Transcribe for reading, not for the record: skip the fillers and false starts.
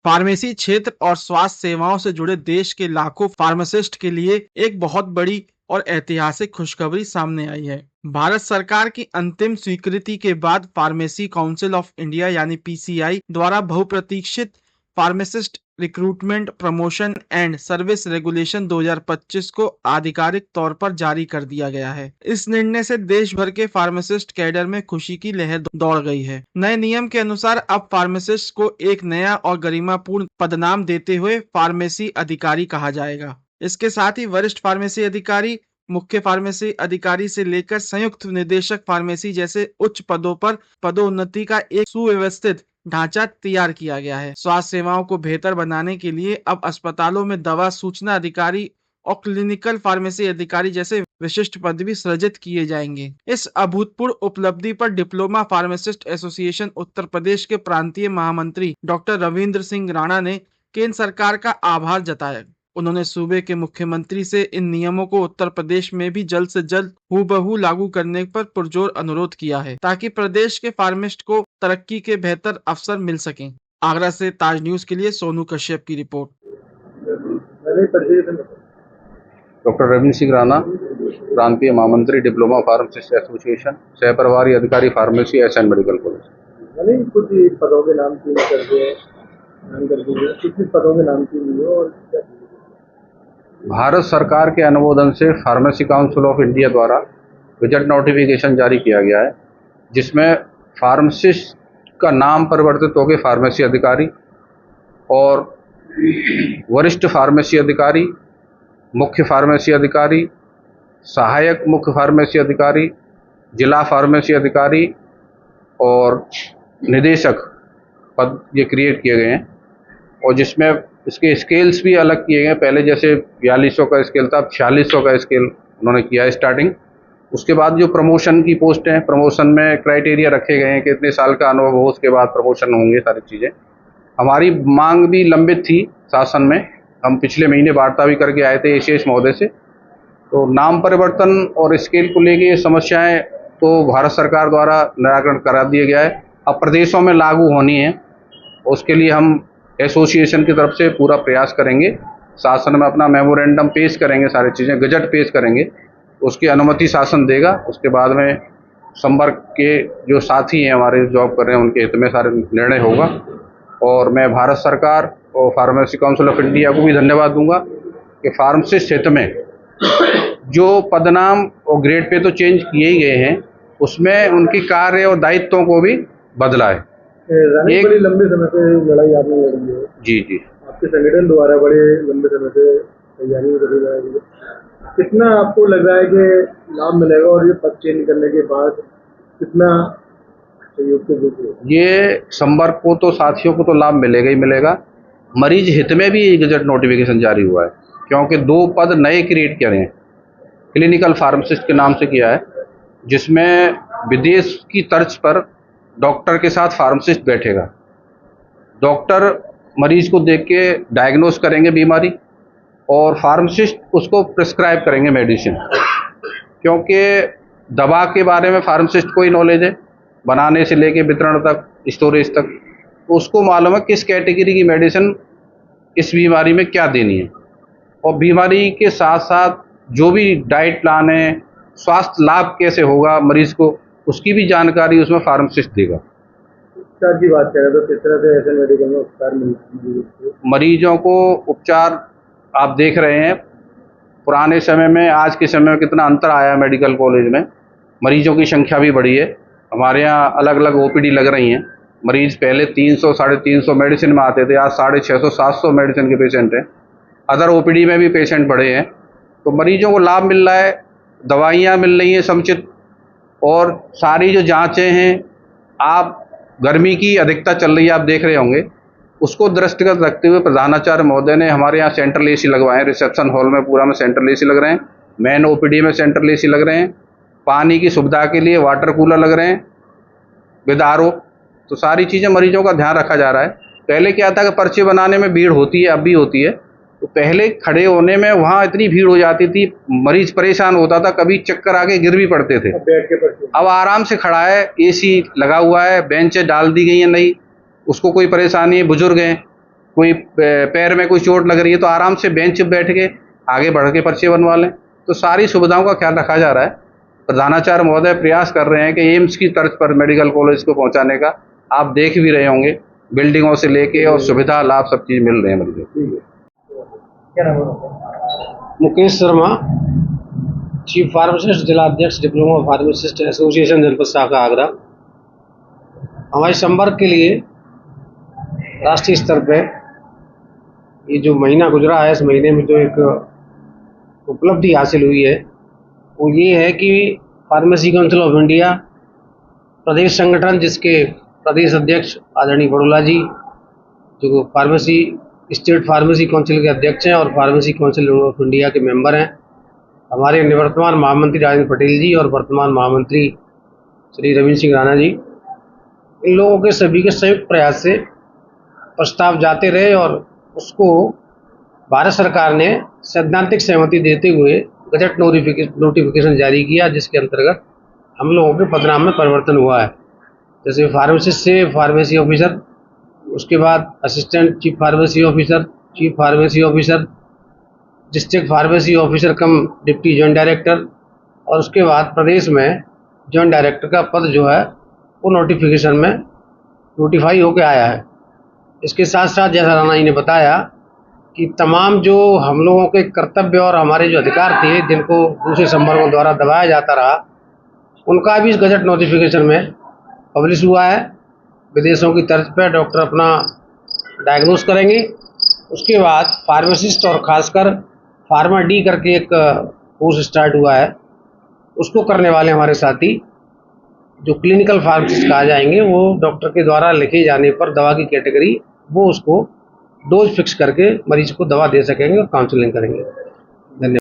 Pharmacy क्षेत्र और स्वास्थ्य सेवाओं से जुड़े देश के लाखों फार्मासिस्ट के लिए एक बहुत बड़ी और ऐतिहासिक खुशखबरी सामने आई है। भारत सरकार की अंतिम स्वीकृति के बाद फार्मेसी काउंसिल ऑफ इंडिया यानी पीसीआई द्वारा बहुप्रतीक्षित pharmacist recruitment promotion and service regulation 2025 को आधिकारिक तौर पर जारी कर दिया गया है। इस निर्णय से देश भर के फार्मासिस्ट कैडर में खुशी की लहर दौड़ गई है। नए नियम के अनुसार अब फार्मासिस्ट को एक नया और गरिमापूर्ण पदनाम देते हुए फार्मेसी अधिकारी कहा जाएगा। इसके साथ ही वरिष्ठ फार्मेसी अधिकारी, मुख्य फार्मेसी अधिकारी से लेकर संयुक्त निदेशक फार्मेसी जैसे उच्च पदों पर पदोन्नति का एक सुव्यवस्थित ढांचा तैयार किया गया है। स्वास्थ्य सेवाओं को बेहतर बनाने के लिए अब अस्पतालों में दवा सूचना अधिकारी और क्लिनिकल फार्मेसी अधिकारी जैसे विशिष्ट पद भी सृजित किए जाएंगे। इस अभूतपूर्व उपलब्धि पर diploma pharmacist association Uttar Pradesh के प्रांतीय महामंत्री डॉक्टर रविंद्र सिंह राणा ने केंद्र सरकार का आभार जताया। उन्होंने सूबे के मुख्यमंत्री से इन नियमों को उत्तर प्रदेश में भी जल्द से जल्द हूबहू लागू करने पर पुरजोर अनुरोध किया है, ताकि प्रदेश के फार्मिस्ट को तरक्की के बेहतर अवसर मिल सकें। आगरा से ताज न्यूज के लिए सोनू कश्यप की रिपोर्ट। डॉक्टर रविंद्र सिंह राणा, प्रांतीय महामंत्री डिप्लोमा फार्मासिस्ट एसोसिएशन, सह प्रभारी अधिकारी फार्मेसी एसएन मेडिकल कॉलेज। कुछ पदों के नाम चेंज कर दिए, किस पदों के नाम चेंज हुए और क्या? भारत सरकार के अनुमोदन से फार्मेसी काउंसिल ऑफ इंडिया द्वारा गजट नोटिफिकेशन जारी किया गया है, जिसमें फार्मासिस्ट का नाम परिवर्तित होकर फार्मेसी अधिकारी और वरिष्ठ फार्मेसी अधिकारी, मुख्य फार्मेसी अधिकारी, सहायक मुख्य फार्मेसी अधिकारी, जिला फार्मेसी अधिकारी और निदेशक पद ये क्रिएट किए गए हैं। और जिसमें इसके स्केल्स भी अलग किए गए। पहले जैसे 4200 का स्केल था, अब 4600 का स्केल उन्होंने किया है स्टार्टिंग। उसके बाद जो प्रमोशन की पोस्ट हैं, प्रमोशन में क्राइटेरिया रखे गए हैं कि इतने साल का अनुभव हो, उसके बाद प्रमोशन होंगे। सारी चीज़ें हमारी मांग भी लंबित थी शासन में। हम पिछले महीने वार्ता भी करके आए थे एसीएस महोदय से। तो नाम परिवर्तन और स्केल को लेके ये समस्याएं तो भारत सरकार द्वारा निराकरण करा दिया गया है, अब प्रदेशों में लागू होनी है। उसके लिए हम एसोसिएशन की तरफ से पूरा प्रयास करेंगे, शासन में अपना मेमोरेंडम पेश करेंगे, सारी चीज़ें गजट पेश करेंगे, उसकी अनुमति शासन देगा। उसके बाद में संपर्क के जो साथी हैं हमारे जॉब कर रहे हैं उनके हित में सारे निर्णय होगा। और मैं भारत सरकार और फार्मेसी काउंसिल ऑफ इंडिया को भी धन्यवाद दूंगा कि फार्मासिस्ट हित में जो पदनाम और ग्रेड पे तो चेंज किए ही गए हैं, उसमें उनकी कार्य और दायित्वों को भी बदला है। एक बड़ी लंबे समय से लड़ाई आपने लड़ी है। जी जी, आपके संगठन द्वारा बड़े लंबे समय से तैयारी करी जा रही है। कितना आपको लग रहा है कि लाभ मिलेगा और ये पद चेंज करने के बाद कितना सहयोग के रूप? ये संपर्क को तो साथियों को तो लाभ मिलेगा ही मिलेगा। मरीज हित में भी गजट नोटिफिकेशन जारी हुआ है, क्योंकि 2 पद नए क्रिएट किए हैं। क्लिनिकल फार्मासिस्ट के नाम से किया है, जिसमें विदेश की तर्ज पर डॉक्टर के साथ फार्मासिस्ट बैठेगा। डॉक्टर मरीज को देख के डायग्नोस करेंगे बीमारी और फार्मासिस्ट उसको प्रिस्क्राइब करेंगे मेडिसिन। क्योंकि दवा के बारे में फार्मासिस्ट को ही नॉलेज है, बनाने से लेके वितरण तक, स्टोरेज तक, तो उसको मालूम है किस कैटेगरी की मेडिसिन इस बीमारी में क्या देनी है। और बीमारी के साथ साथ जो भी डाइट प्लान है, स्वास्थ्य लाभ कैसे होगा मरीज को, उसकी भी जानकारी उसमें फार्मासिस्ट देगा। उपचार की बात करें तो किस तरह से ऐसे मेडिकल में उपचार मिलता है मरीजों को? उपचार आप देख रहे हैं पुराने समय में आज के समय में कितना अंतर आया है। मेडिकल कॉलेज में मरीजों की संख्या भी बढ़ी है। हमारे यहाँ अलग अलग ओपीडी लग रही हैं। मरीज पहले 300 साढ़े 300 मेडिसिन में आते थे, आज 650 700 मेडिसिन के पेशेंट हैं। अदर ओपीडी में भी पेशेंट बढ़े हैं, तो मरीजों को लाभ मिल रहा है, दवाइयाँ मिल रही हैं समुचित। और सारी जो जांचें हैं, आप गर्मी की अधिकता चल रही है, आप देख रहे होंगे, उसको दृष्टिगत रखते हुए प्रधानाचार्य महोदय ने हमारे यहाँ सेंट्रल एसी लगवाए हैं। रिसेप्शन हॉल में पूरा में सेंट्रल एसी लग रहे हैं, मेन ओपीडी में सेंट्रल एसी लग रहे हैं, पानी की सुविधा के लिए वाटर कूलर लग रहे हैं विद आरओ। तो सारी चीज़ें मरीजों का ध्यान रखा जा रहा है। पहले क्या था कि पर्चे बनाने में भीड़ होती है, अब भी होती है, तो पहले खड़े होने में वहाँ इतनी भीड़ हो जाती थी, मरीज परेशान होता था, कभी चक्कर आके गिर भी पड़ते थे। अब आराम से खड़ा है, एसी लगा हुआ है, बेंचें डाल दी गई हैं नई, उसको कोई परेशानी है, बुजुर्ग हैं कोई पैर में कोई चोट लग रही है तो आराम से बेंच पे बैठ के आगे बढ़ के पर्चे बनवा लें। तो सारी सुविधाओं का ख्याल रखा जा रहा है। प्रधानाचार्य महोदय प्रयास कर रहे हैं कि एम्स की तर्ज पर मेडिकल कॉलेज को पहुंचाने का। आप देख भी रहे होंगे बिल्डिंगों से लेके और सुविधा लाभ सब चीज़ मिल रहे हैं मरीजों को। क्या नाम है आपका? मुकेश शर्मा, चीफ फार्मासिस्ट, जिला अध्यक्ष, डिप्लोमा फार्मासिस्ट एसोसिएशन जनपद शाखा आगरा। हमारे संपर्क के लिए राष्ट्रीय स्तर पे ये जो महीना गुजरा है, इस महीने में जो एक उपलब्धि हासिल हुई है वो ये है कि फार्मेसी काउंसिल ऑफ इंडिया प्रदेश संगठन, जिसके प्रदेश अध्यक्ष आदरणीय बड़ोला जी, जो फार्मेसी स्टेट फार्मेसी काउंसिल के अध्यक्ष हैं और फार्मेसी काउंसिल ऑफ इंडिया के मेंबर हैं, हमारे निवर्तमान महामंत्री राजेंद्र पटेल जी और वर्तमान महामंत्री श्री रविंद्र सिंह राणा जी, इन लोगों के सभी के संयुक्त प्रयास से प्रस्ताव जाते रहे और उसको भारत सरकार ने सैद्धांतिक सहमति देते हुए गजट नोटिफिकेशन जारी किया, जिसके अंतर्गत हम लोगों के पदनाम में परिवर्तन हुआ है। जैसे फार्मेसिस्ट से फार्मेसी ऑफिसर, उसके बाद assistant chief pharmacy officer, chief pharmacy officer, district pharmacy officer कम डिप्टी जॉइंट डायरेक्टर, और उसके बाद प्रदेश में जॉइंट डायरेक्टर का पद जो है वो नोटिफिकेशन में नोटिफाई होकर आया है। इसके साथ साथ जैसा राणा जी ने बताया कि तमाम जो हम लोगों के कर्तव्य और हमारे जो अधिकार थे जिनको दूसरे संवर्गों द्वारा दबाया जाता रहा, उनका भी इस गजट नोटिफिकेशन में पब्लिश हुआ है। विदेशों की तर्ज पर डॉक्टर अपना डायग्नोस करेंगे। उसके बाद फार्मासिस्ट और ख़ासकर फार्मा डी करके एक कोर्स स्टार्ट हुआ है, उसको करने वाले हमारे साथी जो क्लिनिकल फार्मासिस्ट कहा जाएंगे, वो डॉक्टर के द्वारा लिखे जाने पर दवा की कैटेगरी वो उसको डोज फिक्स करके मरीज को दवा दे सकेंगे और काउंसलिंग करेंगे। धन्यवाद।